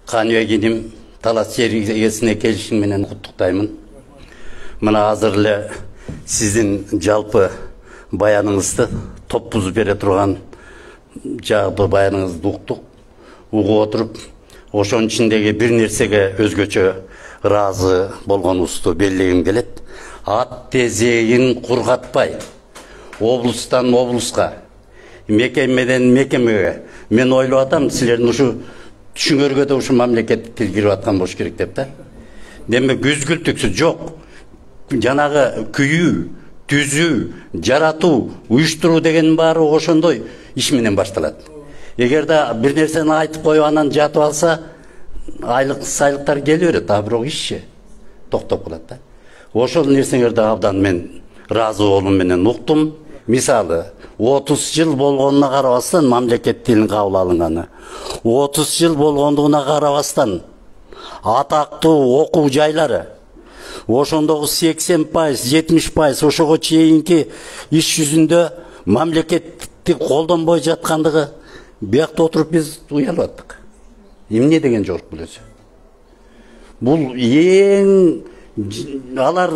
Kanıvegиним талас жер егесіне келішіңменен құттықтаймын. Мына азыр эле сиздин жалпы баяныңызды топ бузуп бере турган жалпы баяныңызды уктук. Угуп отуруп, ошонун ичиндеги бир нерсеге өзгөчө ыраазы болгонубузду белгилегим келет. Ат тезегин кургатпай, облустан облуска, мекемеден мекемеге. Мен ойлоп атам, силердин ушу түшүңөргө да ушу мамлекеттик тил кирип аткан болуш керек деп да. Демек үзгүлтүксүз жок. Жанагы күйүү, түзүү, жаратуу, уюштуруу деген баары ошондой иш менен башталат. Эгерде бир нерсени айтып коюп анан жатып алса, айлык сайлыктар келе берет, а бирок ишчи токтоп калат да. Ошол нерселерди абдан мен ыраазы болуум менен уктум. Мисалы, 30 жыл болгонуна карабастан мамлекет тилин кабыл алынганы. 30 жыл болгондугуна карабастан атактуу окуу жайлары, ошондогу 80%, 70% ошого чейинки иш жүзүндө мамлекетти колдонбой жаткандыгы биякта отуруп биз уялып аттык. Эмне деген жок бул өзү. Бул эң алар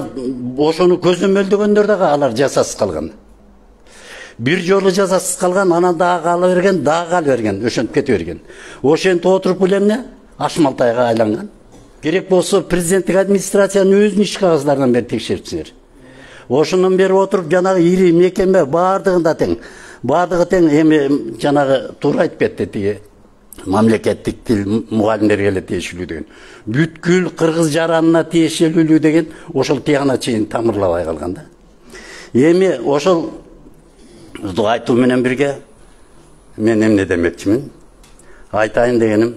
ошону көзөмөлдөгөндөр дагы алар жасасыз калган. Бир жолу жазасыз калган, анан дагы кала берген, дагы кала берген, ошентип кете берген. Ошентип отуруп эле эмне? Ашмалтайга айланган. Керек болсо президенттик администрациянын өзүнүн иш кагаздарынан бери текшерипсиңер. Ошондон бери отуруп жанагы ири мекеме баардыгында тең. Баардыгы тең, эми жанагы туура айтып кетти тиги мамлекеттик тил мугалимдерге эле тиешелүү деген. Бүткүл кыргыз жаранына тиешелүү деген ошол тиягына чейин тамырлабай калган да. Эми ошол айтуу менен бирге мен эмне демекчимин? Айтайын дегеним,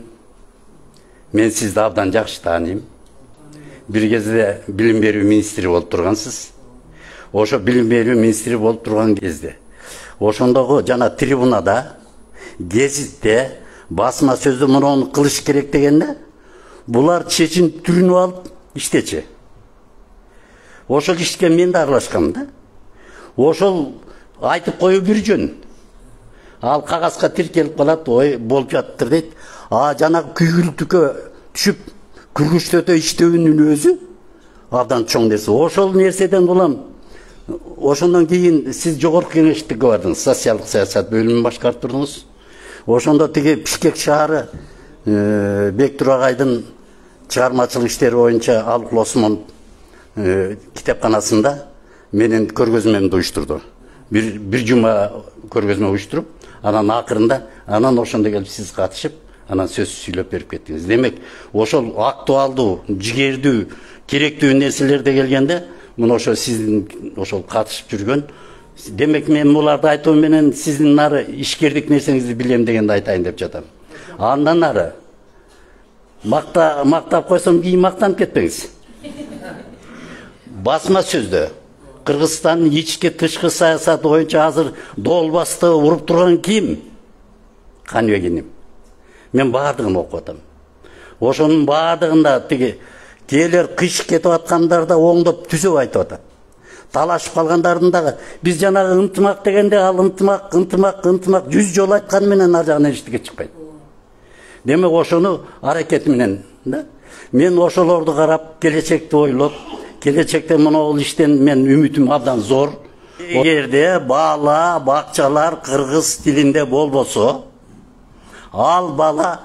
мен сизди абдан жакшы тааныйм. Бир кезде билим берүү министри болуп тургансыз. Ошо билим берүү министри болуп турган кезде ошондогу жана трибунада, гезитте, басма сөздө муну кылыш керек дегенде, булар чечим түрүнүп алып иштечи. Ошол ишке мен да аралашкам да. Ошол айтып коюу бир жөн. Ал кагазга тиркелип калат, ой болуп жатыптыр дейт. А жанагы күйгүлтүккө түшүп күргүчтөтө иштөөнүн өзү абдан чоң нерсе. Ошол нерседен улам ошондон кийин сиз жогорку кеңештикке бардыңыз, социалдык саясат бөлүмүн башкарып турдуңуз. Ошондо тиги Бишкек шаары Бектур агайдын чыгармачылык иштери боюнча Алык Осмон китепканасында менин көргөзмөмдү уюштурду. Бир жума көргөзмө уюштуруп, анан акырында анан ошондо келип сиз катышып, анан сөз сүйлөп берип кеттиңиз. Демек, ошол актуалдуу, жигердүү, керектүү нерселерде келгенде, мына ошо сиздин ошол катышып жүргөн. Демек, мен буларды айтуу менен сиздин нары ишкердик нерсеңизди билем дегенди айтайын деп жатам. Андан нары мактап койсом кийин мактанып кетпеңиз. Басма сөздө Кыргызстандын ички тышкы саясаты боюнча азыр долбасты уруп турган ким? Канывегиним. Мен баардыгын окуп атам. Ошонун баардыгында тиги келер кыш кетип аткандар да оңдоп түзөп айтып атат. Талашып калгандардын дагы биз жанагы ынтымак дегенде ал ынтымак 100 жолу айткан менен ар жагынан эчтеке чыкпайт. Демек ошону аракет менен да. Мен ошолорду карап, келечекти ойлоп, келечекте мына иштен мен үмүтүм абдан зор. Эгерде бала, бакчалар кыргыз тилинде болбосо, ал бала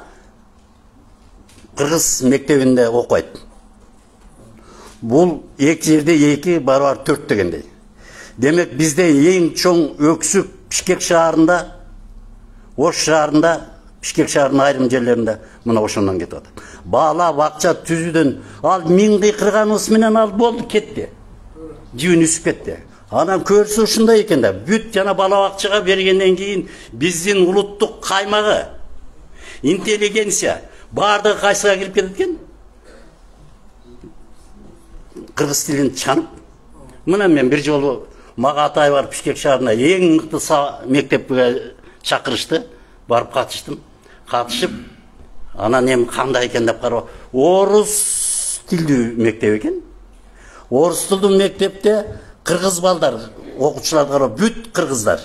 кыргыз мектебинде окуйт. Бул эки жерде 2 барабар 4 дегендей. Демек бизде эң чоң өксүк Бишкек шаарында, Ош шаарында, Бишкек шаарынын айрым жерлеринде мына ошондон кетип атат. Бала, бакча түзүүдөн ал 1000 кыйкырганыбыз менен ал болду, кетти. Жибин үсүп кетти. Анан көрсө ушундай экен да, бүт жана бала бакчага бергенден кийин биздин улуттук каймагы, интеллигенция баардыгы кайсыга кирип кетет экен? Кыргыз тилин чанып. Мына мен бир жолу мага атай барып Бишкек шаарына эң мыкты мектепке чакырышты, барып катыштым. Катышып, анан эми кандай экен деп карап, орус тилдүү мектеп экен. Орус тилдүү мектепте кыргыз балдар, окуучулар карап, бүт кыргыздар.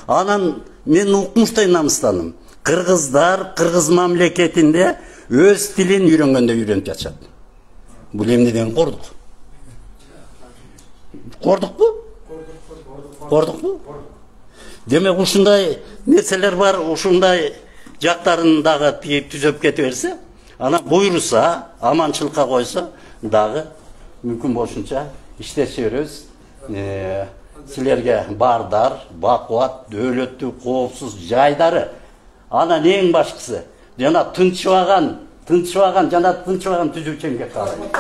Анан мен укмуштай намыстандым. Кыргыздар кыргыз мамлекетинде өз тилин үйрөнгөндө үйрөнүп жатышат. Бул эмнеден кордук? Кордукпу? Демек ушундай нерселер бар, ушундай жактарын дагы түзөп кете берсе, анан буйруса, аманчылыкка койсо дагы мүмкүн болушунча иштеше беребиз. Силерге бардар, бакубат, дөөлөттүү, коопсуз жайдары. Анан эң башкысы, жана тынчыбаган түзүүчүнгө каалайм.